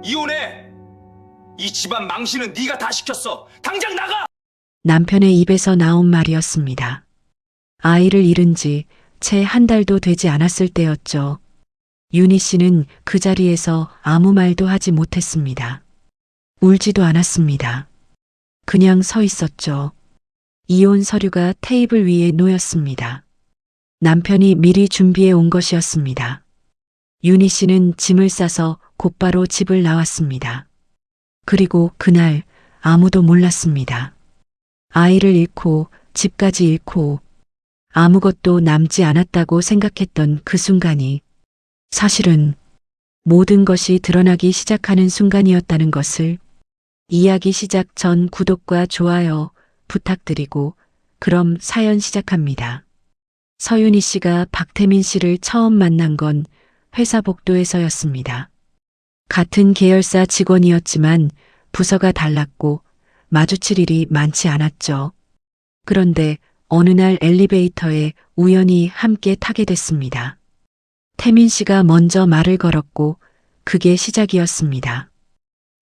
이혼해! 이 집안 망신은 네가 다 시켰어! 당장 나가! 남편의 입에서 나온 말이었습니다. 아이를 잃은 지 채 한 달도 되지 않았을 때였죠. 윤희 씨는 그 자리에서 아무 말도 하지 못했습니다. 울지도 않았습니다. 그냥 서 있었죠. 이혼 서류가 테이블 위에 놓였습니다. 남편이 미리 준비해 온 것이었습니다. 윤희 씨는 짐을 싸서 곧바로 집을 나왔습니다. 그리고 그날 아무도 몰랐습니다. 아이를 잃고 집까지 잃고 아무것도 남지 않았다고 생각했던 그 순간이 사실은 모든 것이 드러나기 시작하는 순간이었다는 것을 이야기 시작 전 구독과 좋아요 부탁드리고 그럼 사연 시작합니다. 서윤희 씨가 박태민 씨를 처음 만난 건 회사 복도에서였습니다. 같은 계열사 직원이었지만 부서가 달랐고 마주칠 일이 많지 않았죠. 그런데 어느 날 엘리베이터에 우연히 함께 타게 됐습니다. 태민 씨가 먼저 말을 걸었고 그게 시작이었습니다.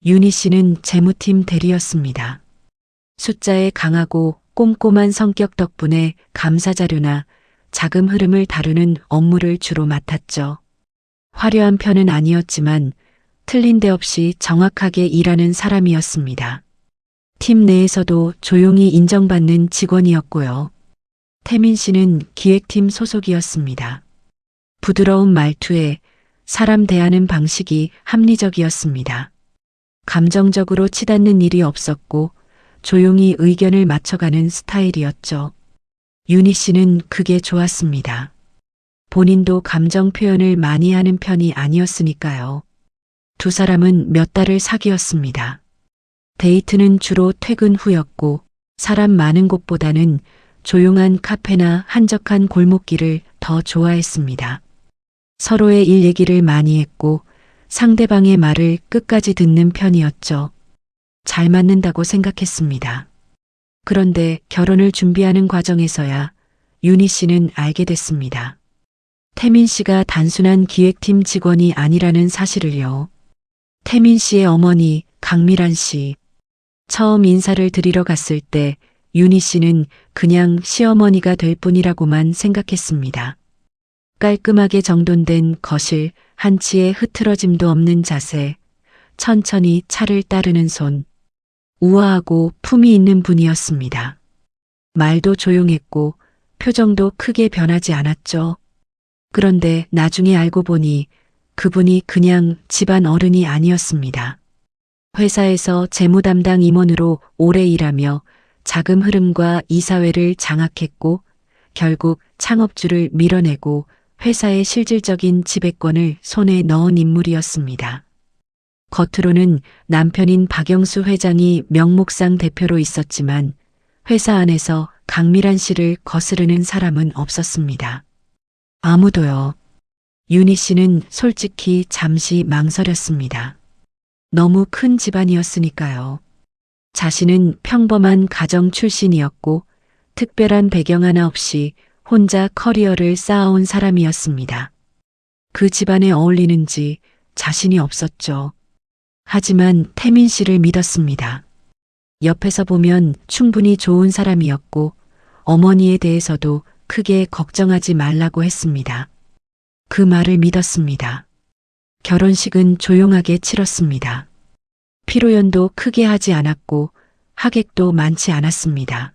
윤희 씨는 재무팀 대리였습니다. 숫자에 강하고 꼼꼼한 성격 덕분에 감사 자료나 자금 흐름을 다루는 업무를 주로 맡았죠. 화려한 편은 아니었지만 틀린 데 없이 정확하게 일하는 사람이었습니다. 팀 내에서도 조용히 인정받는 직원이었고요. 태민 씨는 기획팀 소속이었습니다. 부드러운 말투에 사람 대하는 방식이 합리적이었습니다. 감정적으로 치닫는 일이 없었고 조용히 의견을 맞춰가는 스타일이었죠. 윤희 씨는 그게 좋았습니다. 본인도 감정 표현을 많이 하는 편이 아니었으니까요. 두 사람은 몇 달을 사귀었습니다. 데이트는 주로 퇴근 후였고 사람 많은 곳보다는 조용한 카페나 한적한 골목길을 더 좋아했습니다. 서로의 일 얘기를 많이 했고 상대방의 말을 끝까지 듣는 편이었죠. 잘 맞는다고 생각했습니다. 그런데 결혼을 준비하는 과정에서야 윤희 씨는 알게 됐습니다. 태민 씨가 단순한 기획팀 직원이 아니라는 사실을요. 태민 씨의 어머니 강미란 씨. 처음 인사를 드리러 갔을 때 윤희 씨는 그냥 시어머니가 될 뿐이라고만 생각했습니다. 깔끔하게 정돈된 거실, 한치의 흐트러짐도 없는 자세, 천천히 차를 따르는 손, 우아하고 품이 있는 분이었습니다. 말도 조용했고 표정도 크게 변하지 않았죠. 그런데 나중에 알고 보니 그분이 그냥 집안 어른이 아니었습니다. 회사에서 재무 담당 임원으로 오래 일하며 자금 흐름과 이사회를 장악했고 결국 창업주를 밀어내고 회사의 실질적인 지배권을 손에 넣은 인물이었습니다. 겉으로는 남편인 박영수 회장이 명목상 대표로 있었지만 회사 안에서 강미란 씨를 거스르는 사람은 없었습니다. 아무도요. 윤희 씨는 솔직히 잠시 망설였습니다. 너무 큰 집안이었으니까요. 자신은 평범한 가정 출신이었고 특별한 배경 하나 없이 혼자 커리어를 쌓아온 사람이었습니다. 그 집안에 어울리는지 자신이 없었죠. 하지만 태민 씨를 믿었습니다. 옆에서 보면 충분히 좋은 사람이었고 어머니에 대해서도 크게 걱정하지 말라고 했습니다. 그 말을 믿었습니다. 결혼식은 조용하게 치렀습니다. 피로연도 크게 하지 않았고 하객도 많지 않았습니다.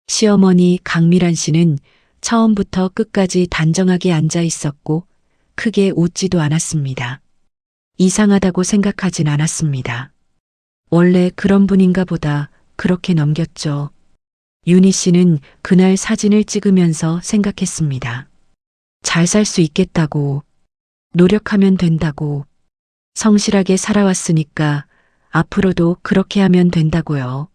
시어머니 강미란 씨는 처음부터 끝까지 단정하게 앉아 있었고 크게 웃지도 않았습니다. 이상하다고 생각하진 않았습니다. 원래 그런 분인가 보다 그렇게 넘겼죠. 윤희 씨는 그날 사진을 찍으면서 생각했습니다. 잘 살 수 있겠다고, 노력하면 된다고, 성실하게 살아왔으니까 앞으로도 그렇게 하면 된다고요.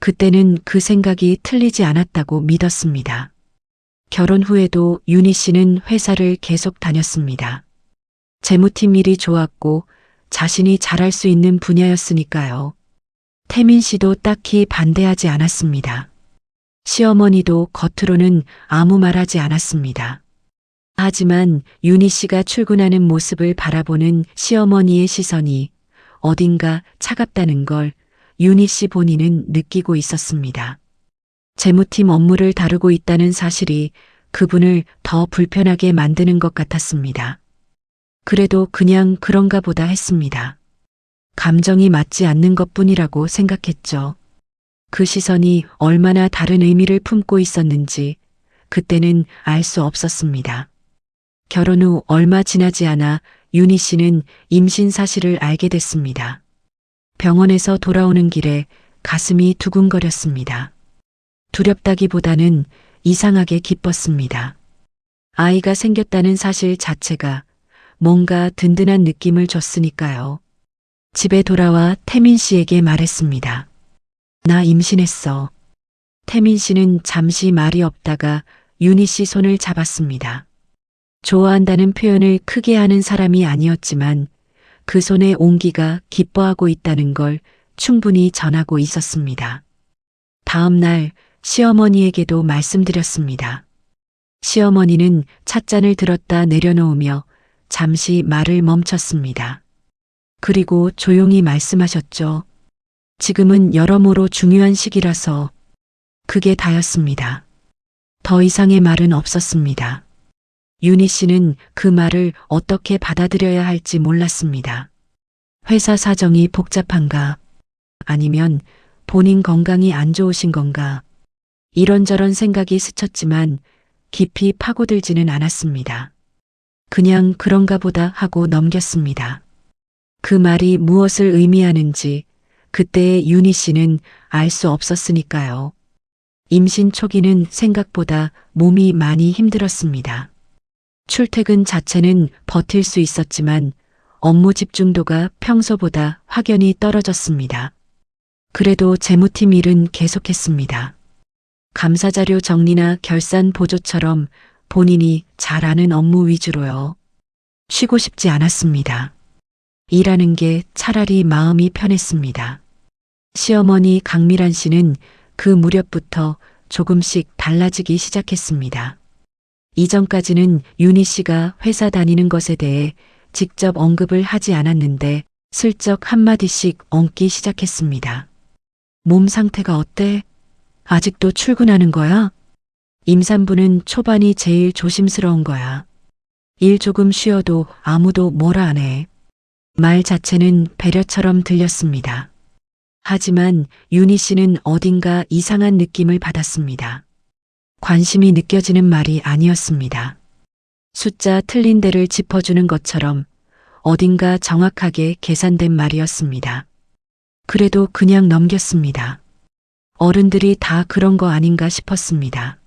그때는 그 생각이 틀리지 않았다고 믿었습니다. 결혼 후에도 윤희 씨는 회사를 계속 다녔습니다. 재무팀 일이 좋았고 자신이 잘할 수 있는 분야였으니까요. 태민 씨도 딱히 반대하지 않았습니다. 시어머니도 겉으로는 아무 말하지 않았습니다. 하지만 윤희 씨가 출근하는 모습을 바라보는 시어머니의 시선이 어딘가 차갑다는 걸 윤희 씨 본인은 느끼고 있었습니다. 재무팀 업무를 다루고 있다는 사실이 그분을 더 불편하게 만드는 것 같았습니다. 그래도 그냥 그런가 보다 했습니다. 감정이 맞지 않는 것뿐이라고 생각했죠. 그 시선이 얼마나 다른 의미를 품고 있었는지 그때는 알 수 없었습니다. 결혼 후 얼마 지나지 않아 윤희 씨는 임신 사실을 알게 됐습니다. 병원에서 돌아오는 길에 가슴이 두근거렸습니다. 두렵다기보다는 이상하게 기뻤습니다. 아이가 생겼다는 사실 자체가 뭔가 든든한 느낌을 줬으니까요. 집에 돌아와 태민 씨에게 말했습니다. 나 임신했어. 태민 씨는 잠시 말이 없다가 윤희 씨 손을 잡았습니다. 좋아한다는 표현을 크게 하는 사람이 아니었지만 그 손의 온기가 기뻐하고 있다는 걸 충분히 전하고 있었습니다. 다음 날 시어머니에게도 말씀드렸습니다. 시어머니는 찻잔을 들었다 내려놓으며 잠시 말을 멈췄습니다. 그리고 조용히 말씀하셨죠. 지금은 여러모로 중요한 시기라서 그게 다였습니다. 더 이상의 말은 없었습니다. 윤희 씨는 그 말을 어떻게 받아들여야 할지 몰랐습니다. 회사 사정이 복잡한가? 아니면 본인 건강이 안 좋으신 건가? 이런저런 생각이 스쳤지만 깊이 파고들지는 않았습니다. 그냥 그런가 보다 하고 넘겼습니다. 그 말이 무엇을 의미하는지 그때의 윤희 씨는 알 수 없었으니까요. 임신 초기는 생각보다 몸이 많이 힘들었습니다. 출퇴근 자체는 버틸 수 있었지만 업무 집중도가 평소보다 확연히 떨어졌습니다. 그래도 재무팀 일은 계속했습니다. 감사자료 정리나 결산 보조처럼 본인이 잘 아는 업무 위주로요. 쉬고 싶지 않았습니다. 일하는 게 차라리 마음이 편했습니다. 시어머니 강미란 씨는 그 무렵부터 조금씩 달라지기 시작했습니다. 이전까지는 윤희 씨가 회사 다니는 것에 대해 직접 언급을 하지 않았는데 슬쩍 한마디씩 얹기 시작했습니다. 몸 상태가 어때? 아직도 출근하는 거야? 임산부는 초반이 제일 조심스러운 거야. 일 조금 쉬어도 아무도 뭐라 안 해. 말 자체는 배려처럼 들렸습니다. 하지만 윤희 씨는 어딘가 이상한 느낌을 받았습니다. 관심이 느껴지는 말이 아니었습니다. 숫자 틀린 데를 짚어주는 것처럼 어딘가 정확하게 계산된 말이었습니다. 그래도 그냥 넘겼습니다. 어른들이 다 그런 거 아닌가 싶었습니다.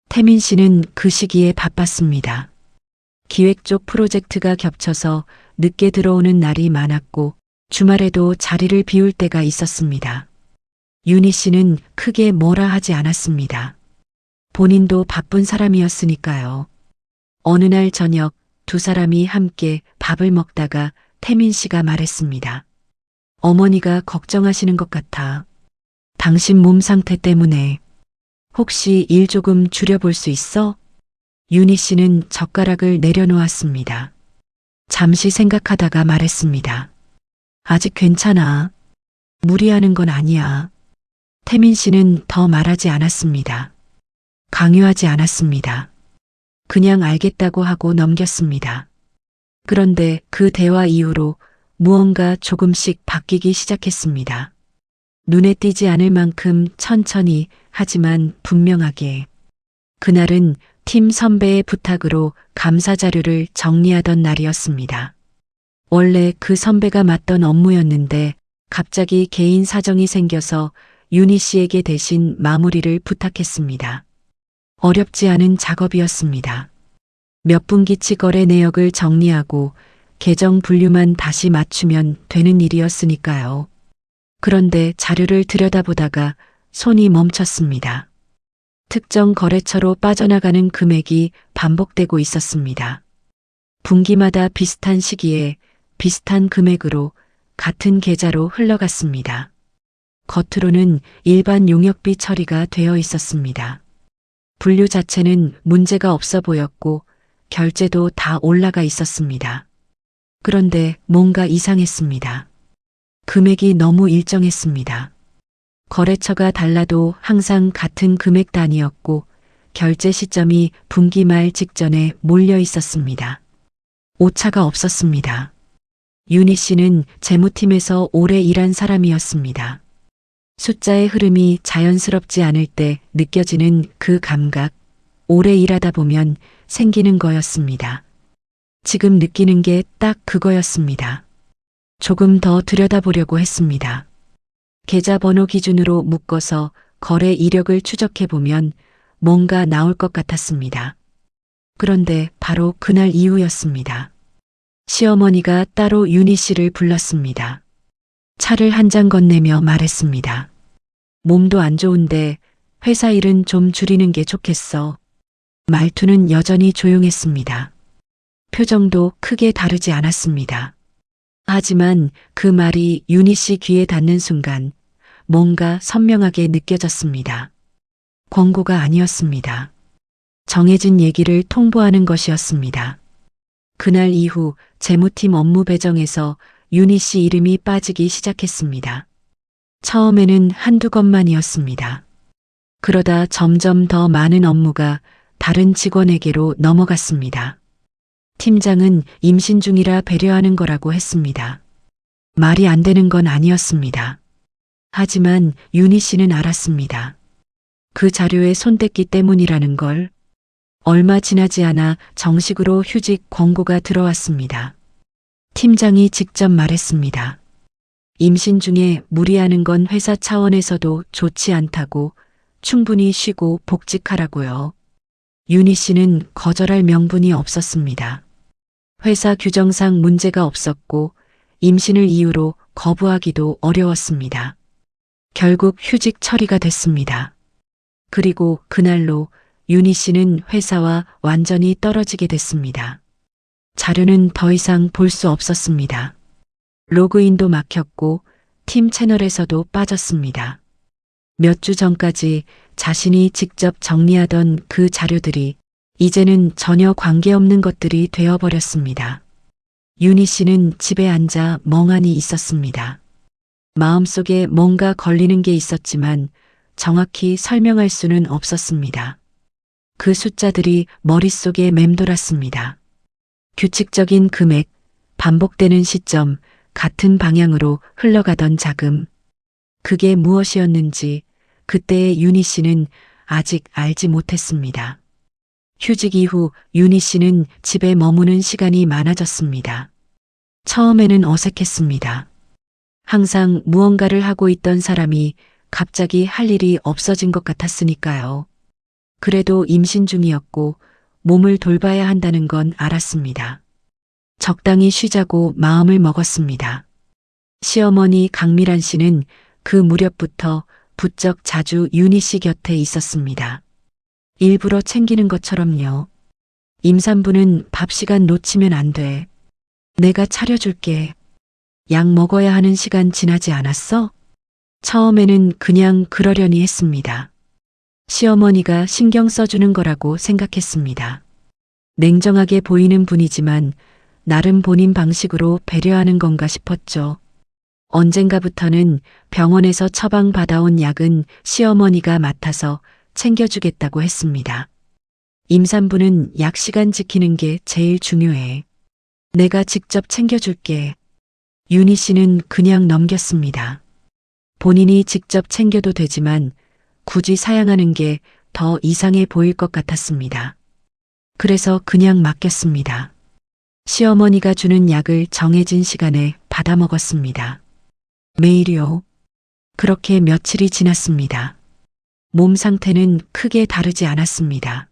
태민 씨는 그 시기에 바빴습니다. 기획 쪽 프로젝트가 겹쳐서 늦게 들어오는 날이 많았고 주말에도 자리를 비울 때가 있었습니다. 윤희 씨는 크게 뭐라 하지 않았습니다. 본인도 바쁜 사람이었으니까요. 어느 날 저녁 두 사람이 함께 밥을 먹다가 태민 씨가 말했습니다. 어머니가 걱정하시는 것 같아. 당신 몸 상태 때문에. 혹시 일 조금 줄여볼 수 있어? 윤희 씨는 젓가락을 내려놓았습니다. 잠시 생각하다가 말했습니다. 아직 괜찮아. 무리하는 건 아니야. 태민 씨는 더 말하지 않았습니다. 강요하지 않았습니다. 그냥 알겠다고 하고 넘겼습니다. 그런데 그 대화 이후로 무언가 조금씩 바뀌기 시작했습니다. 눈에 띄지 않을 만큼 천천히 하지만 분명하게. 그날은 팀 선배의 부탁으로 감사 자료를 정리하던 날이었습니다. 원래 그 선배가 맡던 업무였는데 갑자기 개인 사정이 생겨서 윤희 씨에게 대신 마무리를 부탁했습니다. 어렵지 않은 작업이었습니다. 몇 분기치 거래 내역을 정리하고 계정 분류만 다시 맞추면 되는 일이었으니까요. 그런데 자료를 들여다보다가 손이 멈췄습니다. 특정 거래처로 빠져나가는 금액이 반복되고 있었습니다. 분기마다 비슷한 시기에 비슷한 금액으로 같은 계좌로 흘러갔습니다. 겉으로는 일반 용역비 처리가 되어 있었습니다. 분류 자체는 문제가 없어 보였고 결제도 다 올라가 있었습니다. 그런데 뭔가 이상했습니다. 금액이 너무 일정했습니다. 거래처가 달라도 항상 같은 금액 단위였고 결제 시점이 분기 말 직전에 몰려 있었습니다. 오차가 없었습니다. 윤희 씨는 재무팀에서 오래 일한 사람이었습니다. 숫자의 흐름이 자연스럽지 않을 때 느껴지는 그 감각, 오래 일하다 보면 생기는 거였습니다. 지금 느끼는 게 딱 그거였습니다. 조금 더 들여다보려고 했습니다. 계좌번호 기준으로 묶어서 거래 이력을 추적해보면 뭔가 나올 것 같았습니다. 그런데 바로 그날 이후였습니다. 시어머니가 따로 윤희 씨를 불렀습니다. 차를 한 잔 건네며 말했습니다. 몸도 안 좋은데 회사 일은 좀 줄이는 게 좋겠어. 말투는 여전히 조용했습니다. 표정도 크게 다르지 않았습니다. 하지만 그 말이 윤희 씨 귀에 닿는 순간 뭔가 선명하게 느껴졌습니다. 권고가 아니었습니다. 정해진 얘기를 통보하는 것이었습니다. 그날 이후 재무팀 업무 배정에서 윤희 씨 이름이 빠지기 시작했습니다. 처음에는 한두 건만이었습니다. 그러다 점점 더 많은 업무가 다른 직원에게로 넘어갔습니다. 팀장은 임신 중이라 배려하는 거라고 했습니다. 말이 안 되는 건 아니었습니다. 하지만 윤희 씨는 알았습니다. 그 자료에 손 댔기 때문이라는 걸. 얼마 지나지 않아 정식으로 휴직 권고가 들어왔습니다. 팀장이 직접 말했습니다. 임신 중에 무리하는 건 회사 차원에서도 좋지 않다고 충분히 쉬고 복직하라고요. 윤희 씨는 거절할 명분이 없었습니다. 회사 규정상 문제가 없었고 임신을 이유로 거부하기도 어려웠습니다. 결국 휴직 처리가 됐습니다. 그리고 그날로 윤희 씨는 회사와 완전히 떨어지게 됐습니다. 자료는 더 이상 볼 수 없었습니다. 로그인도 막혔고 팀 채널에서도 빠졌습니다. 몇 주 전까지 자신이 직접 정리하던 그 자료들이 이제는 전혀 관계없는 것들이 되어버렸습니다. 윤희 씨는 집에 앉아 멍하니 있었습니다. 마음속에 뭔가 걸리는 게 있었지만 정확히 설명할 수는 없었습니다. 그 숫자들이 머릿속에 맴돌았습니다. 규칙적인 금액, 반복되는 시점, 같은 방향으로 흘러가던 자금. 그게 무엇이었는지 그때의 윤희 씨는 아직 알지 못했습니다. 휴직 이후 윤희 씨는 집에 머무는 시간이 많아졌습니다. 처음에는 어색했습니다. 항상 무언가를 하고 있던 사람이 갑자기 할 일이 없어진 것 같았으니까요. 그래도 임신 중이었고 몸을 돌봐야 한다는 건 알았습니다. 적당히 쉬자고 마음을 먹었습니다. 시어머니 강미란 씨는 그 무렵부터 부쩍 자주 윤희 씨 곁에 있었습니다. 일부러 챙기는 것처럼요. 임산부는 밥 시간 놓치면 안 돼. 내가 차려줄게. 약 먹어야 하는 시간 지나지 않았어? 처음에는 그냥 그러려니 했습니다. 시어머니가 신경 써주는 거라고 생각했습니다. 냉정하게 보이는 분이지만 나름 본인 방식으로 배려하는 건가 싶었죠. 언젠가부터는 병원에서 처방받아온 약은 시어머니가 맡아서 챙겨주겠다고 했습니다. 임산부는 약 시간 지키는 게 제일 중요해. 내가 직접 챙겨줄게. 윤희 씨는 그냥 넘겼습니다. 본인이 직접 챙겨도 되지만 굳이 사양하는 게 더 이상해 보일 것 같았습니다. 그래서 그냥 맡겼습니다. 시어머니가 주는 약을 정해진 시간에 받아 먹었습니다. 매일이요. 그렇게 며칠이 지났습니다. 몸 상태는 크게 다르지 않았습니다.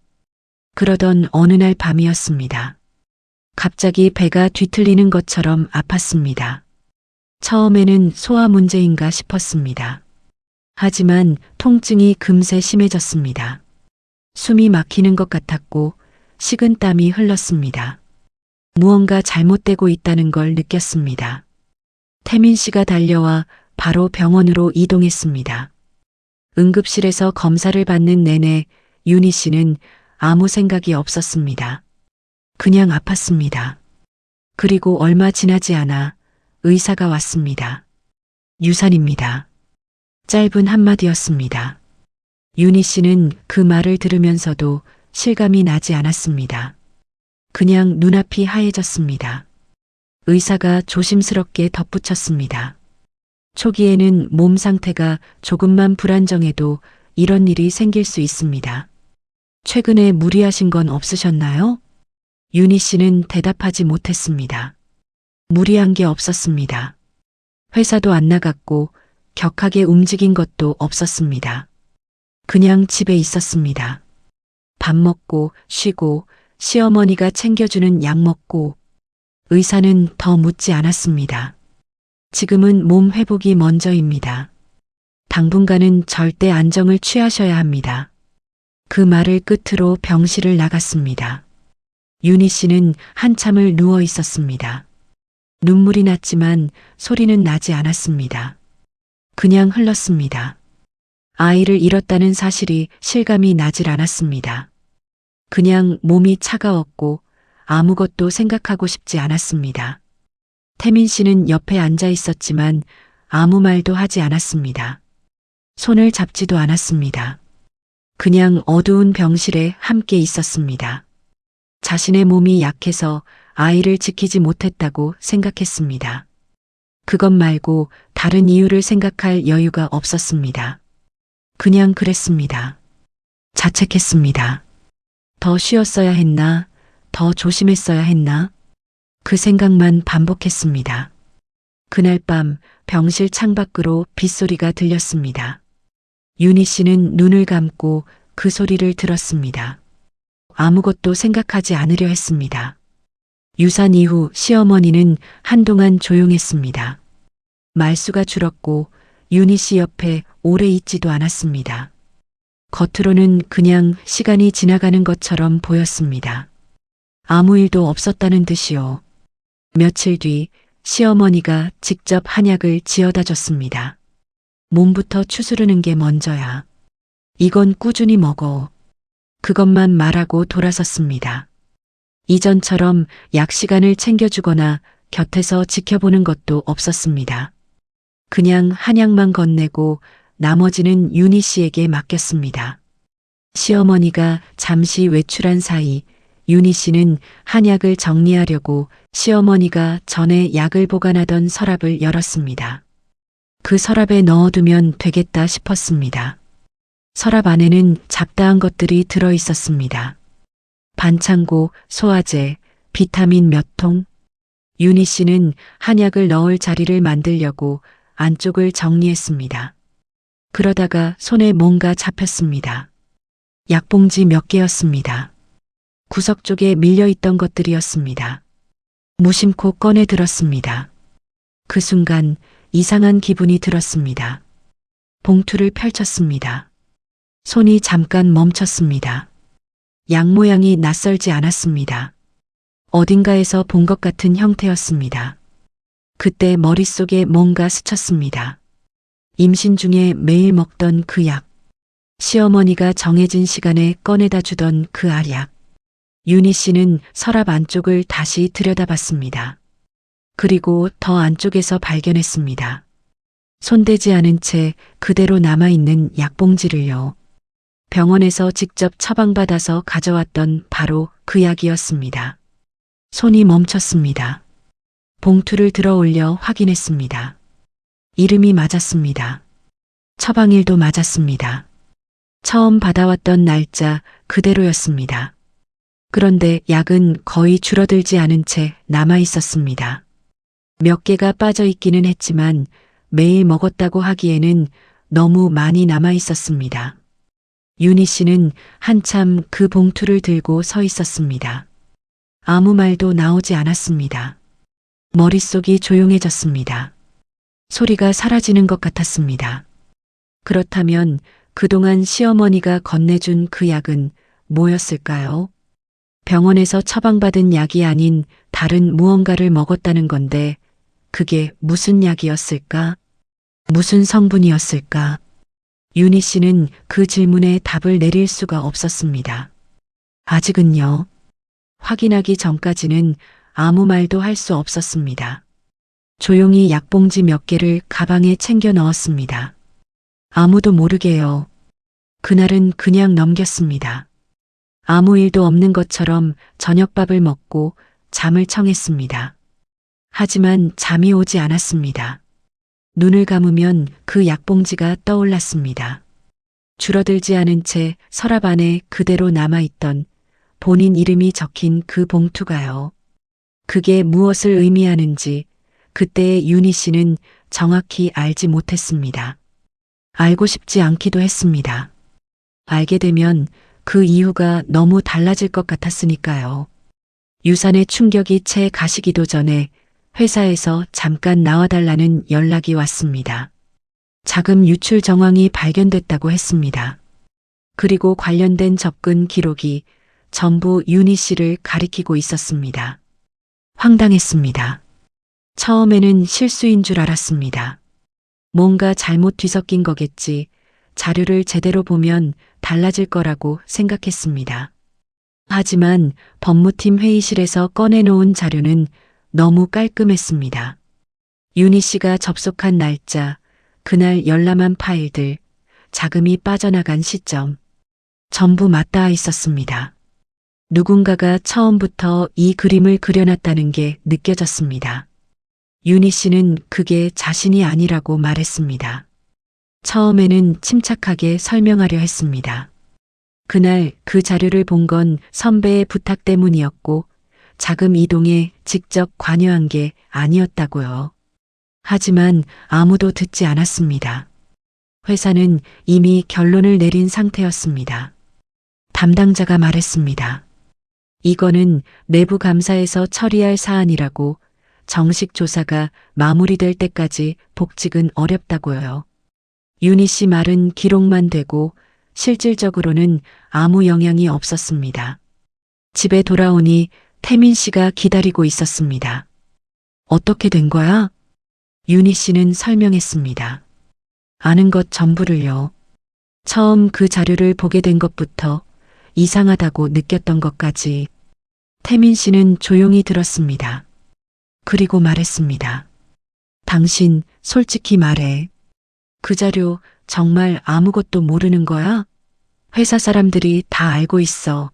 그러던 어느 날 밤이었습니다. 갑자기 배가 뒤틀리는 것처럼 아팠습니다. 처음에는 소화 문제인가 싶었습니다. 하지만 통증이 금세 심해졌습니다. 숨이 막히는 것 같았고 식은땀이 흘렀습니다. 무언가 잘못되고 있다는 걸 느꼈습니다. 태민 씨가 달려와 바로 병원으로 이동했습니다. 응급실에서 검사를 받는 내내 윤희 씨는 아무 생각이 없었습니다. 그냥 아팠습니다. 그리고 얼마 지나지 않아 의사가 왔습니다. 유산입니다. 짧은 한마디였습니다. 윤희 씨는 그 말을 들으면서도 실감이 나지 않았습니다. 그냥 눈앞이 하얘졌습니다. 의사가 조심스럽게 덧붙였습니다. 초기에는 몸 상태가 조금만 불안정해도 이런 일이 생길 수 있습니다. 최근에 무리하신 건 없으셨나요? 윤희 씨는 대답하지 못했습니다. 무리한 게 없었습니다. 회사도 안 나갔고 격하게 움직인 것도 없었습니다. 그냥 집에 있었습니다. 밥 먹고 쉬고 시어머니가 챙겨주는 약 먹고 의사는 더 묻지 않았습니다. 지금은 몸 회복이 먼저입니다. 당분간은 절대 안정을 취하셔야 합니다. 그 말을 끝으로 병실을 나갔습니다. 윤희 씨는 한참을 누워 있었습니다. 눈물이 났지만 소리는 나지 않았습니다. 그냥 흘렀습니다. 아이를 잃었다는 사실이 실감이 나질 않았습니다. 그냥 몸이 차가웠고 아무것도 생각하고 싶지 않았습니다. 태민 씨는 옆에 앉아 있었지만 아무 말도 하지 않았습니다. 손을 잡지도 않았습니다. 그냥 어두운 병실에 함께 있었습니다. 자신의 몸이 약해서 아이를 지키지 못했다고 생각했습니다. 그것 말고 다른 이유를 생각할 여유가 없었습니다. 그냥 그랬습니다. 자책했습니다. 더 쉬었어야 했나? 더 조심했어야 했나? 그 생각만 반복했습니다. 그날 밤 병실 창밖으로 빗소리가 들렸습니다. 윤희 씨는 눈을 감고 그 소리를 들었습니다. 아무것도 생각하지 않으려 했습니다. 유산 이후 시어머니는 한동안 조용했습니다. 말수가 줄었고 윤희 씨 옆에 오래 있지도 않았습니다. 겉으로는 그냥 시간이 지나가는 것처럼 보였습니다. 아무 일도 없었다는 듯이요. 며칠 뒤 시어머니가 직접 한약을 지어다 줬습니다. 몸부터 추스르는 게 먼저야. 이건 꾸준히 먹어. 그것만 말하고 돌아섰습니다. 이전처럼 약 시간을 챙겨주거나 곁에서 지켜보는 것도 없었습니다. 그냥 한약만 건네고 나머지는 윤희 씨에게 맡겼습니다. 시어머니가 잠시 외출한 사이 윤희 씨는 한약을 정리하려고 시어머니가 전에 약을 보관하던 서랍을 열었습니다. 그 서랍에 넣어두면 되겠다 싶었습니다. 서랍 안에는 잡다한 것들이 들어 있었습니다. 반창고, 소화제, 비타민 몇 통. 윤희 씨는 한약을 넣을 자리를 만들려고 안쪽을 정리했습니다. 그러다가 손에 뭔가 잡혔습니다. 약봉지 몇 개였습니다. 구석 쪽에 밀려있던 것들이었습니다. 무심코 꺼내 들었습니다. 그 순간 이상한 기분이 들었습니다. 봉투를 펼쳤습니다. 손이 잠깐 멈췄습니다. 약 모양이 낯설지 않았습니다. 어딘가에서 본 것 같은 형태였습니다. 그때 머릿속에 뭔가 스쳤습니다. 임신 중에 매일 먹던 그 약. 시어머니가 정해진 시간에 꺼내다 주던 그 알약. 윤희 씨는 서랍 안쪽을 다시 들여다봤습니다. 그리고 더 안쪽에서 발견했습니다. 손대지 않은 채 그대로 남아있는 약봉지를요. 병원에서 직접 처방받아서 가져왔던 바로 그 약이었습니다. 손이 멈췄습니다. 봉투를 들어 올려 확인했습니다. 이름이 맞았습니다. 처방일도 맞았습니다. 처음 받아왔던 날짜 그대로였습니다. 그런데 약은 거의 줄어들지 않은 채 남아 있었습니다. 몇 개가 빠져 있기는 했지만 매일 먹었다고 하기에는 너무 많이 남아 있었습니다. 윤희 씨는 한참 그 봉투를 들고 서 있었습니다. 아무 말도 나오지 않았습니다. 머릿속이 조용해졌습니다. 소리가 사라지는 것 같았습니다. 그렇다면 그동안 시어머니가 건네준 그 약은 뭐였을까요? 병원에서 처방받은 약이 아닌 다른 무언가를 먹었다는 건데 그게 무슨 약이었을까? 무슨 성분이었을까? 윤희 씨는 그 질문에 답을 내릴 수가 없었습니다. 아직은요. 확인하기 전까지는 아무 말도 할 수 없었습니다. 조용히 약봉지 몇 개를 가방에 챙겨 넣었습니다. 아무도 모르게요. 그날은 그냥 넘겼습니다. 아무 일도 없는 것처럼 저녁밥을 먹고 잠을 청했습니다. 하지만 잠이 오지 않았습니다. 눈을 감으면 그 약봉지가 떠올랐습니다. 줄어들지 않은 채 서랍 안에 그대로 남아있던 본인 이름이 적힌 그 봉투가요. 그게 무엇을 의미하는지 그때의 윤희 씨는 정확히 알지 못했습니다. 알고 싶지 않기도 했습니다. 알게 되면 그 이유가 너무 달라질 것 같았으니까요. 유산의 충격이 채 가시기도 전에 회사에서 잠깐 나와달라는 연락이 왔습니다. 자금 유출 정황이 발견됐다고 했습니다. 그리고 관련된 접근 기록이 전부 윤희 씨를 가리키고 있었습니다. 황당했습니다. 처음에는 실수인 줄 알았습니다. 뭔가 잘못 뒤섞인 거겠지. 자료를 제대로 보면 달라질 거라고 생각했습니다. 하지만 법무팀 회의실에서 꺼내놓은 자료는 너무 깔끔했습니다. 윤희 씨가 접속한 날짜, 그날 열람한 파일들, 자금이 빠져나간 시점, 전부 맞닿아 있었습니다. 누군가가 처음부터 이 그림을 그려놨다는 게 느껴졌습니다. 윤희 씨는 그게 자신이 아니라고 말했습니다. 처음에는 침착하게 설명하려 했습니다. 그날 그 자료를 본 건 선배의 부탁 때문이었고 자금 이동에 직접 관여한 게 아니었다고요. 하지만 아무도 듣지 않았습니다. 회사는 이미 결론을 내린 상태였습니다. 담당자가 말했습니다. 이거는 내부 감사에서 처리할 사안이라고 정식 조사가 마무리될 때까지 복직은 어렵다고요. 윤희 씨 말은 기록만 되고 실질적으로는 아무 영향이 없었습니다. 집에 돌아오니 태민 씨가 기다리고 있었습니다. 어떻게 된 거야? 윤희 씨는 설명했습니다. 아는 것 전부를요. 처음 그 자료를 보게 된 것부터 이상하다고 느꼈던 것까지. 태민 씨는 조용히 들었습니다. 그리고 말했습니다. 당신 솔직히 말해. 그 자료 정말 아무것도 모르는 거야? 회사 사람들이 다 알고 있어.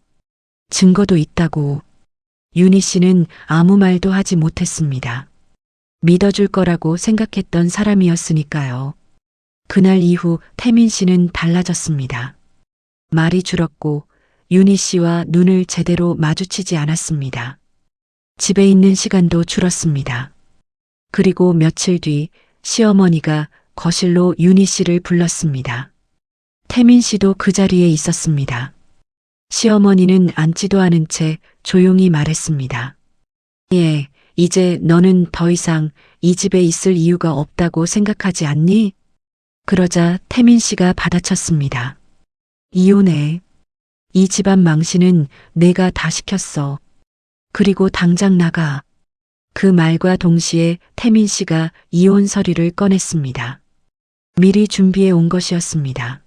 증거도 있다고. 윤희 씨는 아무 말도 하지 못했습니다. 믿어줄 거라고 생각했던 사람이었으니까요. 그날 이후 태민 씨는 달라졌습니다. 말이 줄었고 윤희 씨와 눈을 제대로 마주치지 않았습니다. 집에 있는 시간도 줄었습니다. 그리고 며칠 뒤 시어머니가 거실로 윤희 씨를 불렀습니다. 태민 씨도 그 자리에 있었습니다. 시어머니는 앉지도 않은 채 조용히 말했습니다. 예, 이제 너는 더 이상 이 집에 있을 이유가 없다고 생각하지 않니? 그러자 태민 씨가 받아쳤습니다. 이혼해. 이 집안 망신은 내가 다 시켰어. 그리고 당장 나가. 그 말과 동시에 태민 씨가 이혼 서류를 꺼냈습니다. 미리 준비해 온 것이었습니다.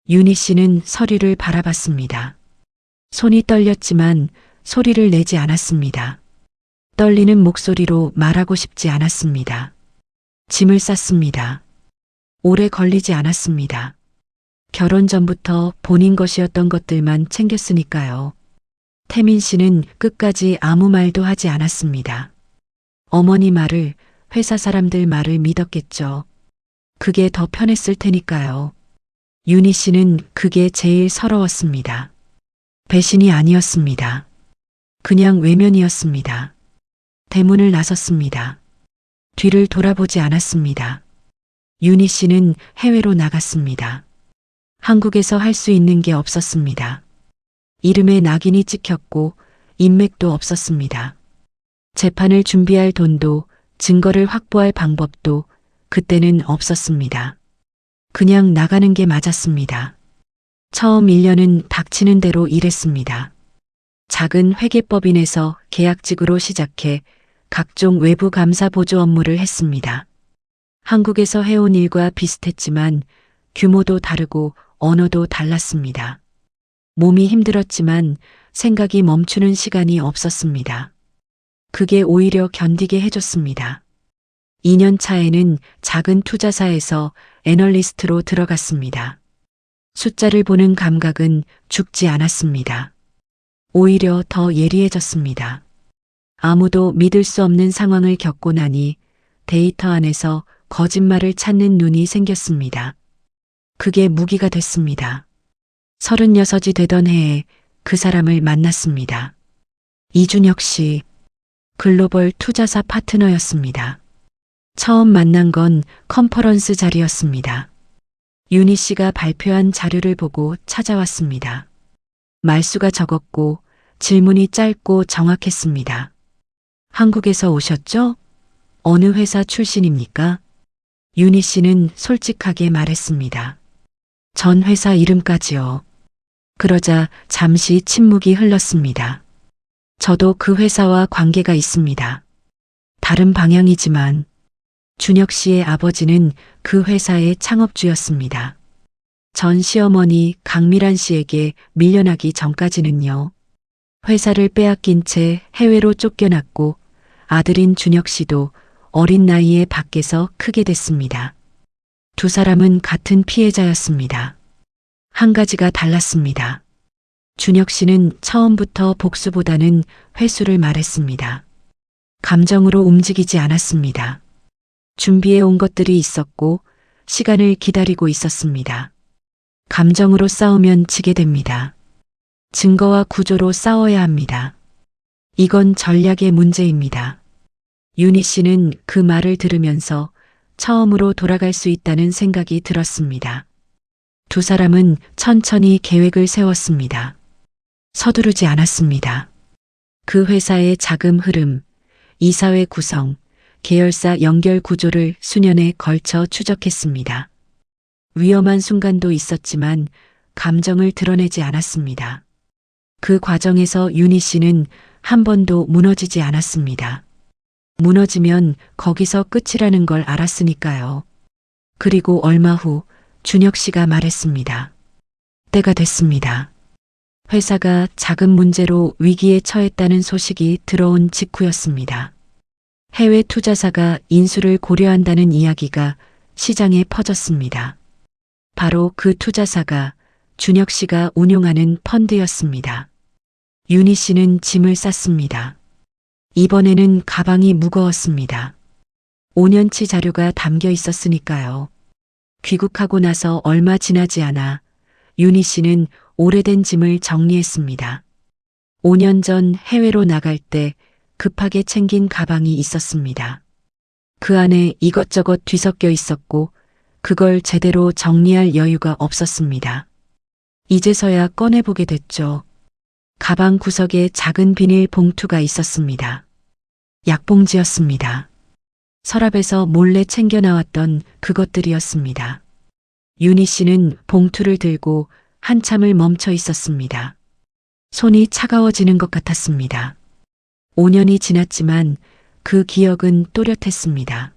윤희 씨는 서류를 바라봤습니다. 손이 떨렸지만 소리를 내지 않았습니다. 떨리는 목소리로 말하고 싶지 않았습니다. 짐을 쌌습니다. 오래 걸리지 않았습니다. 결혼 전부터 본인 것이었던 것들만 챙겼으니까요. 태민 씨는 끝까지 아무 말도 하지 않았습니다. 어머니 말을, 회사 사람들 말을 믿었겠죠. 그게 더 편했을 테니까요. 윤희 씨는 그게 제일 서러웠습니다. 배신이 아니었습니다. 그냥 외면이었습니다. 대문을 나섰습니다. 뒤를 돌아보지 않았습니다. 윤희 씨는 해외로 나갔습니다. 한국에서 할 수 있는 게 없었습니다. 이름에 낙인이 찍혔고 인맥도 없었습니다. 재판을 준비할 돈도 증거를 확보할 방법도 그때는 없었습니다. 그냥 나가는 게 맞았습니다. 처음 1년은 닥치는 대로 일했습니다. 작은 회계법인에서 계약직으로 시작해 각종 외부 감사 보조 업무를 했습니다. 한국에서 해온 일과 비슷했지만 규모도 다르고 언어도 달랐습니다. 몸이 힘들었지만 생각이 멈추는 시간이 없었습니다. 그게 오히려 견디게 해줬습니다. 2년 차에는 작은 투자사에서 애널리스트로 들어갔습니다. 숫자를 보는 감각은 죽지 않았습니다. 오히려 더 예리해졌습니다. 아무도 믿을 수 없는 상황을 겪고 나니 데이터 안에서 거짓말을 찾는 눈이 생겼습니다. 그게 무기가 됐습니다. 36이 되던 해에 그 사람을 만났습니다. 이준혁 씨, 글로벌 투자사 파트너였습니다. 처음 만난 건 컨퍼런스 자리였습니다. 윤희 씨가 발표한 자료를 보고 찾아왔습니다. 말수가 적었고 질문이 짧고 정확했습니다. 한국에서 오셨죠? 어느 회사 출신입니까? 윤희 씨는 솔직하게 말했습니다. 전 회사 이름까지요. 그러자 잠시 침묵이 흘렀습니다. 저도 그 회사와 관계가 있습니다. 다른 방향이지만 준혁 씨의 아버지는 그 회사의 창업주였습니다. 전 시어머니 강미란 씨에게 밀려나기 전까지는요. 회사를 빼앗긴 채 해외로 쫓겨났고 아들인 준혁 씨도 어린 나이에 밖에서 크게 됐습니다. 두 사람은 같은 피해자였습니다. 한 가지가 달랐습니다. 준혁 씨는 처음부터 복수보다는 회수를 말했습니다. 감정으로 움직이지 않았습니다. 준비해 온 것들이 있었고 시간을 기다리고 있었습니다. 감정으로 싸우면 지게 됩니다. 증거와 구조로 싸워야 합니다. 이건 전략의 문제입니다. 윤희 씨는 그 말을 들으면서 처음으로 돌아갈 수 있다는 생각이 들었습니다. 두 사람은 천천히 계획을 세웠습니다. 서두르지 않았습니다. 그 회사의 자금 흐름, 이사회 구성, 계열사 연결 구조를 수년에 걸쳐 추적했습니다. 위험한 순간도 있었지만 감정을 드러내지 않았습니다. 그 과정에서 윤희 씨는 한 번도 무너지지 않았습니다. 무너지면 거기서 끝이라는 걸 알았으니까요. 그리고 얼마 후 준혁 씨가 말했습니다. 때가 됐습니다. 회사가 자금 문제로 위기에 처했다는 소식이 들어온 직후였습니다. 해외 투자사가 인수를 고려한다는 이야기가 시장에 퍼졌습니다. 바로 그 투자사가 준혁 씨가 운용하는 펀드였습니다. 윤희 씨는 짐을 쌌습니다. 이번에는 가방이 무거웠습니다. 5년치 자료가 담겨 있었으니까요. 귀국하고 나서 얼마 지나지 않아 윤희 씨는 오래된 짐을 정리했습니다. 5년 전 해외로 나갈 때 급하게 챙긴 가방이 있었습니다. 그 안에 이것저것 뒤섞여 있었고 그걸 제대로 정리할 여유가 없었습니다. 이제서야 꺼내보게 됐죠. 가방 구석에 작은 비닐 봉투가 있었습니다. 약봉지였습니다. 서랍에서 몰래 챙겨 나왔던 그것들이었습니다. 윤희 씨는 봉투를 들고 한참을 멈춰 있었습니다. 손이 차가워지는 것 같았습니다. 5년이 지났지만 그 기억은 또렷했습니다.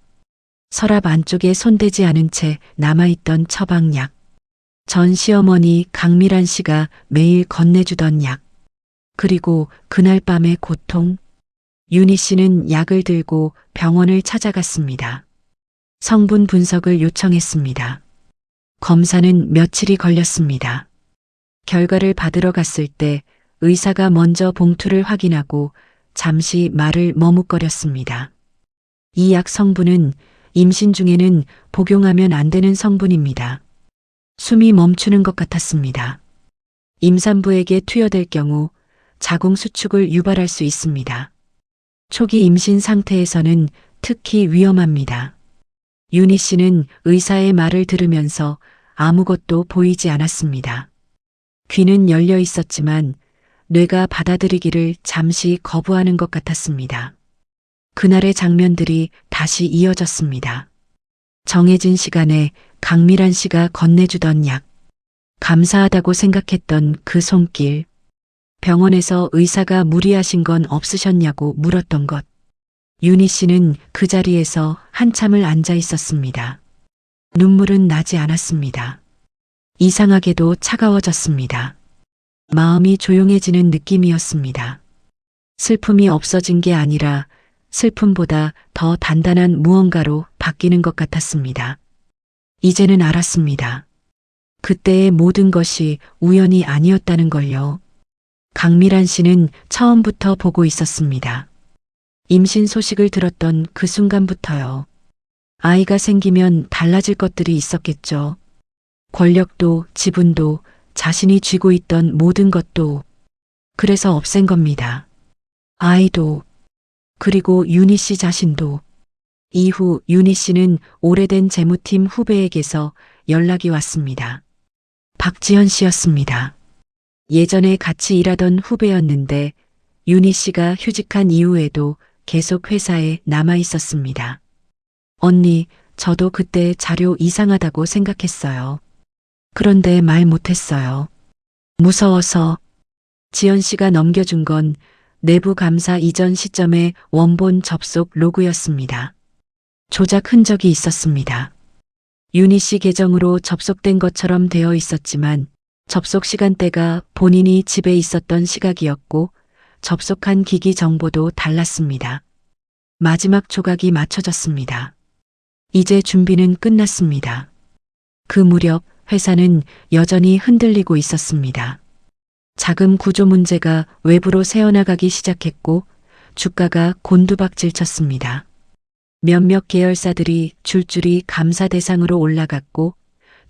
서랍 안쪽에 손대지 않은 채 남아있던 처방약. 전 시어머니 강미란 씨가 매일 건네주던 약. 그리고 그날 밤의 고통. 윤희 씨는 약을 들고 병원을 찾아갔습니다. 성분 분석을 요청했습니다. 검사는 며칠이 걸렸습니다. 결과를 받으러 갔을 때 의사가 먼저 봉투를 확인하고 잠시 말을 머뭇거렸습니다. 이 약 성분은 임신 중에는 복용하면 안 되는 성분입니다. 숨이 멈추는 것 같았습니다. 임산부에게 투여될 경우 자궁 수축을 유발할 수 있습니다. 초기 임신 상태에서는 특히 위험합니다. 윤희 씨는 의사의 말을 들으면서 아무것도 보이지 않았습니다. 귀는 열려 있었지만 뇌가 받아들이기를 잠시 거부하는 것 같았습니다. 그날의 장면들이 다시 이어졌습니다. 정해진 시간에 강미란 씨가 건네주던 약, 감사하다고 생각했던 그 손길, 병원에서 의사가 무리하신 건 없으셨냐고 물었던 것. 윤희 씨는 그 자리에서 한참을 앉아 있었습니다. 눈물은 나지 않았습니다. 이상하게도 차가워졌습니다. 마음이 조용해지는 느낌이었습니다. 슬픔이 없어진 게 아니라 슬픔보다 더 단단한 무언가로 바뀌는 것 같았습니다. 이제는 알았습니다. 그때의 모든 것이 우연이 아니었다는 걸요. 강미란 씨는 처음부터 보고 있었습니다. 임신 소식을 들었던 그 순간부터요. 아이가 생기면 달라질 것들이 있었겠죠. 권력도, 지분도, 자신이 쥐고 있던 모든 것도. 그래서 없앤 겁니다. 아이도, 그리고 윤희 씨 자신도. 이후 윤희 씨는 오래된 재무팀 후배에게서 연락이 왔습니다. 박지현 씨였습니다. 예전에 같이 일하던 후배였는데 윤희 씨가 휴직한 이후에도 계속 회사에 남아 있었습니다. 언니, 저도 그때 자료 이상하다고 생각했어요. 그런데 말 못했어요. 무서워서. 지연 씨가 넘겨준 건 내부 감사 이전 시점의 원본 접속 로그였습니다. 조작 흔적이 있었습니다. 윤희 씨 계정으로 접속된 것처럼 되어 있었지만 접속 시간대가 본인이 집에 있었던 시각이었고 접속한 기기 정보도 달랐습니다. 마지막 조각이 맞춰졌습니다. 이제 준비는 끝났습니다. 그 무렵 회사는 여전히 흔들리고 있었습니다. 자금 구조 문제가 외부로 새어나가기 시작했고 주가가 곤두박질 쳤습니다. 몇몇 계열사들이 줄줄이 감사 대상으로 올라갔고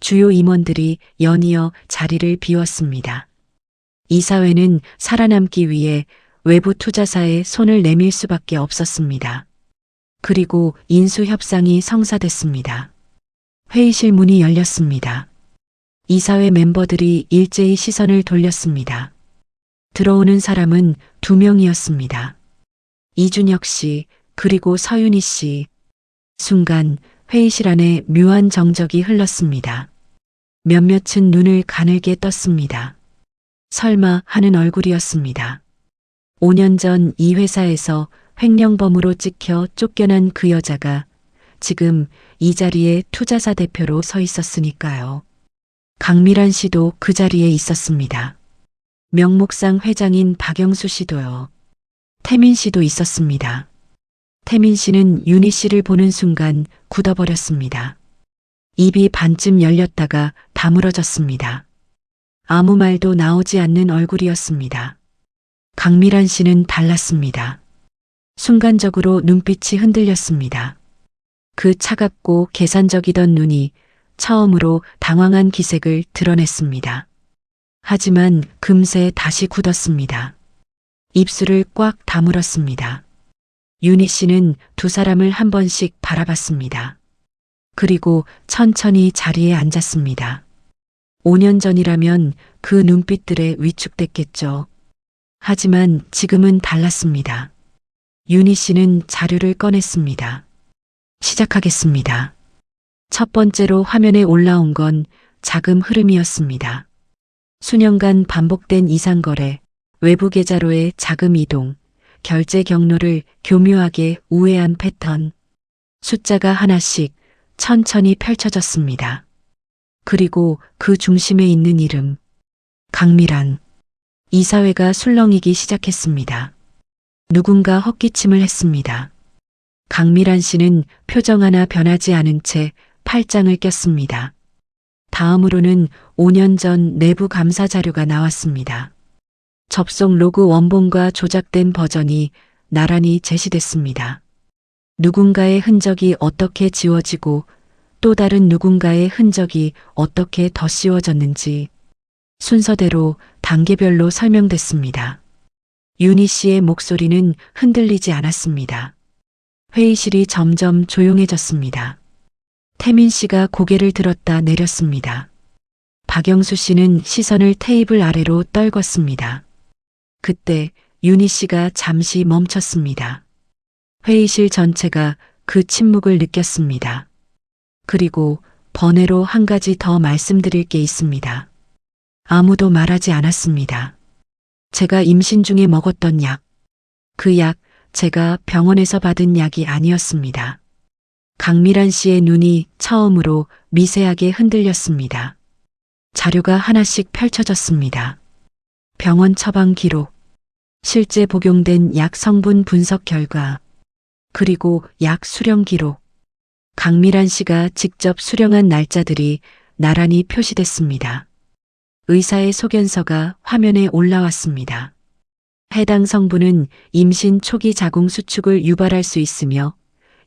주요 임원들이 연이어 자리를 비웠습니다. 이사회는 살아남기 위해 외부 투자사에 손을 내밀 수밖에 없었습니다. 그리고 인수 협상이 성사됐습니다. 회의실 문이 열렸습니다. 이사회 멤버들이 일제히 시선을 돌렸습니다. 들어오는 사람은 2명이었습니다. 이준혁 씨, 그리고 서윤희 씨. 순간 회의실 안에 묘한 정적이 흘렀습니다. 몇몇은 눈을 가늘게 떴습니다. 설마 하는 얼굴이었습니다. 5년 전 이 회사에서 횡령범으로 찍혀 쫓겨난 그 여자가 지금 이 자리에 투자사 대표로 서 있었으니까요. 강미란 씨도 그 자리에 있었습니다. 명목상 회장인 박영수 씨도요. 태민 씨도 있었습니다. 태민 씨는 윤희 씨를 보는 순간 굳어버렸습니다. 입이 반쯤 열렸다가 다물어졌습니다. 아무 말도 나오지 않는 얼굴이었습니다. 강미란 씨는 달랐습니다. 순간적으로 눈빛이 흔들렸습니다. 그 차갑고 계산적이던 눈이 처음으로 당황한 기색을 드러냈습니다. 하지만 금세 다시 굳었습니다. 입술을 꽉 다물었습니다. 윤희 씨는 두 사람을 한 번씩 바라봤습니다. 그리고 천천히 자리에 앉았습니다. 5년 전이라면 그 눈빛들에 위축됐겠죠. 하지만 지금은 달랐습니다. 윤희 씨는 자료를 꺼냈습니다. 시작하겠습니다. 첫 번째로 화면에 올라온 건 자금 흐름이었습니다. 수년간 반복된 이상거래, 외부 계좌로의 자금 이동, 결제 경로를 교묘하게 우회한 패턴. 숫자가 하나씩 천천히 펼쳐졌습니다. 그리고 그 중심에 있는 이름. 강미란. 이사회가 술렁이기 시작했습니다. 누군가 헛기침을 했습니다. 강미란 씨는 표정 하나 변하지 않은 채 팔짱을 꼈습니다. 다음으로는 5년 전 내부 감사 자료가 나왔습니다. 접속 로그 원본과 조작된 버전이 나란히 제시됐습니다. 누군가의 흔적이 어떻게 지워지고 또 다른 누군가의 흔적이 어떻게 덧씌워졌는지 순서대로 단계별로 설명됐습니다. 윤희 씨의 목소리는 흔들리지 않았습니다. 회의실이 점점 조용해졌습니다. 태민 씨가 고개를 들었다 내렸습니다. 박영수 씨는 시선을 테이블 아래로 떨궜습니다. 그때 윤희 씨가 잠시 멈췄습니다. 회의실 전체가 그 침묵을 느꼈습니다. 그리고 번외로 한 가지 더 말씀드릴 게 있습니다. 아무도 말하지 않았습니다. 제가 임신 중에 먹었던 약, 그 약 제가 병원에서 받은 약이 아니었습니다. 강미란 씨의 눈이 처음으로 미세하게 흔들렸습니다. 자료가 하나씩 펼쳐졌습니다. 병원 처방 기록, 실제 복용된 약 성분 분석 결과, 그리고 약 수령 기록. 강미란 씨가 직접 수령한 날짜들이 나란히 표시됐습니다. 의사의 소견서가 화면에 올라왔습니다. 해당 성분은 임신 초기 자궁 수축을 유발할 수 있으며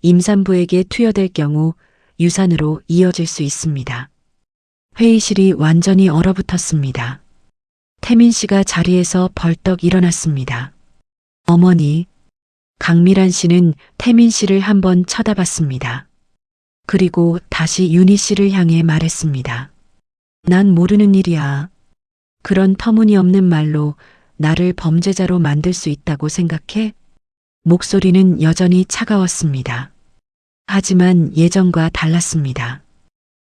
임산부에게 투여될 경우 유산으로 이어질 수 있습니다. 회의실이 완전히 얼어붙었습니다. 태민 씨가 자리에서 벌떡 일어났습니다. 어머니, 강미란 씨는 태민 씨를 한번 쳐다봤습니다. 그리고 다시 윤희 씨를 향해 말했습니다. 난 모르는 일이야. 그런 터무니없는 말로 나를 범죄자로 만들 수 있다고 생각해? 목소리는 여전히 차가웠습니다. 하지만 예전과 달랐습니다.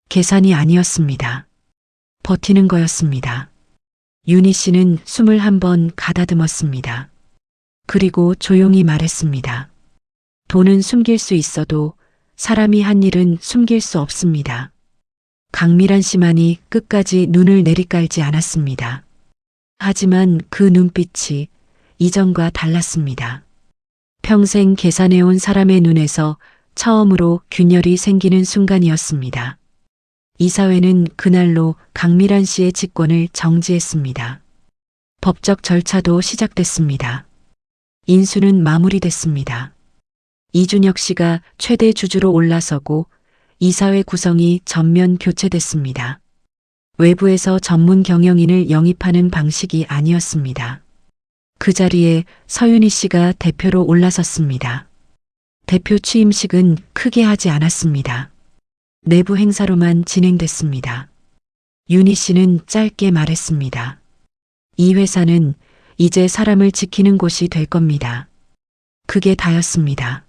계산이 아니었습니다. 버티는 거였습니다. 윤희 씨는 숨을 한번 가다듬었습니다. 그리고 조용히 말했습니다. 돈은 숨길 수 있어도 사람이 한 일은 숨길 수 없습니다. 강미란 씨만이 끝까지 눈을 내리깔지 않았습니다. 하지만 그 눈빛이 이전과 달랐습니다. 평생 계산해온 사람의 눈에서 처음으로 균열이 생기는 순간이었습니다. 이사회는 그날로 강미란 씨의 직권을 정지했습니다. 법적 절차도 시작됐습니다. 인수는 마무리됐습니다. 이준혁 씨가 최대 주주로 올라서고 이사회 구성이 전면 교체됐습니다. 외부에서 전문 경영인을 영입하는 방식이 아니었습니다. 그 자리에 서윤희 씨가 대표로 올라섰습니다. 대표 취임식은 크게 하지 않았습니다. 내부 행사로만 진행됐습니다. 윤희 씨는 짧게 말했습니다. 이 회사는 이제 사람을 지키는 곳이 될 겁니다. 그게 다였습니다.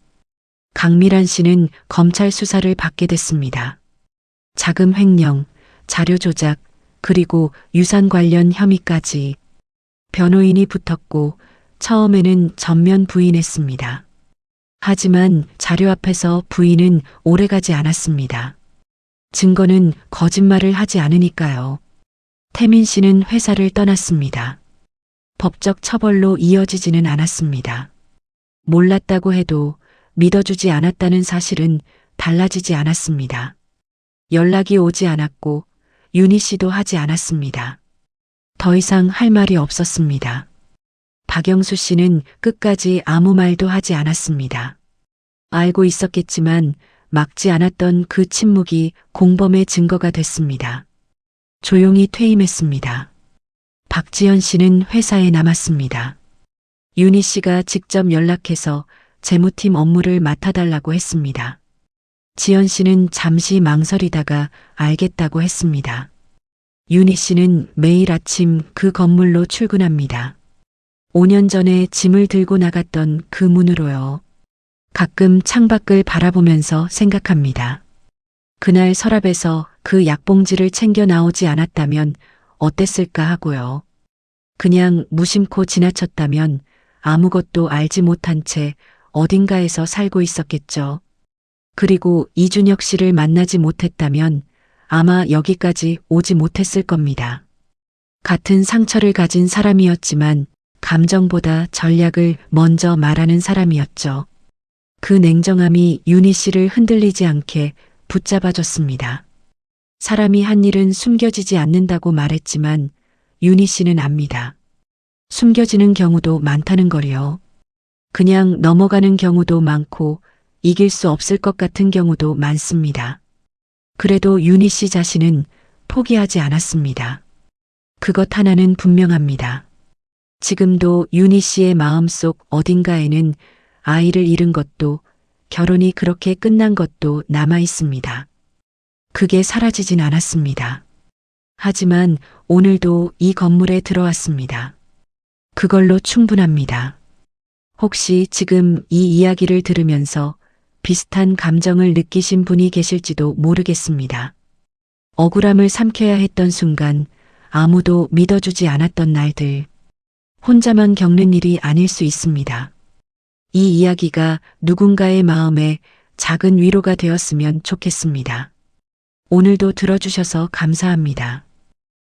강미란 씨는 검찰 수사를 받게 됐습니다. 자금 횡령, 자료 조작, 그리고 유산 관련 혐의까지. 변호인이 붙었고 처음에는 전면 부인했습니다. 하지만 자료 앞에서 부인은 오래가지 않았습니다. 증거는 거짓말을 하지 않으니까요. 태민 씨는 회사를 떠났습니다. 법적 처벌로 이어지지는 않았습니다. 몰랐다고 해도 믿어주지 않았다는 사실은 달라지지 않았습니다. 연락이 오지 않았고 윤희 씨도 하지 않았습니다. 더 이상 할 말이 없었습니다. 박영수 씨는 끝까지 아무 말도 하지 않았습니다. 알고 있었겠지만 막지 않았던 그 침묵이 공범의 증거가 됐습니다. 조용히 퇴임했습니다. 박지연 씨는 회사에 남았습니다. 윤희 씨가 직접 연락해서 재무팀 업무를 맡아달라고 했습니다. 지연 씨는 잠시 망설이다가 알겠다고 했습니다. 윤희 씨는 매일 아침 그 건물로 출근합니다. 5년 전에 짐을 들고 나갔던 그 문으로요. 가끔 창밖을 바라보면서 생각합니다. 그날 서랍에서 그 약봉지를 챙겨 나오지 않았다면 어땠을까 하고요. 그냥 무심코 지나쳤다면 아무것도 알지 못한 채 어딘가에서 살고 있었겠죠. 그리고 이준혁 씨를 만나지 못했다면 아마 여기까지 오지 못했을 겁니다. 같은 상처를 가진 사람이었지만 감정보다 전략을 먼저 말하는 사람이었죠. 그 냉정함이 윤희 씨를 흔들리지 않게 붙잡아줬습니다. 사람이 한 일은 숨겨지지 않는다고 말했지만 윤희 씨는 압니다. 숨겨지는 경우도 많다는 걸요. 그냥 넘어가는 경우도 많고 이길 수 없을 것 같은 경우도 많습니다. 그래도 윤희 씨 자신은 포기하지 않았습니다. 그것 하나는 분명합니다. 지금도 윤희 씨의 마음속 어딘가에는 아이를 잃은 것도 결혼이 그렇게 끝난 것도 남아 있습니다. 그게 사라지진 않았습니다. 하지만 오늘도 이 건물에 들어왔습니다. 그걸로 충분합니다. 혹시 지금 이 이야기를 들으면서 비슷한 감정을 느끼신 분이 계실지도 모르겠습니다. 억울함을 삼켜야 했던 순간, 아무도 믿어주지 않았던 날들, 혼자만 겪는 일이 아닐 수 있습니다. 이 이야기가 누군가의 마음에 작은 위로가 되었으면 좋겠습니다. 오늘도 들어주셔서 감사합니다.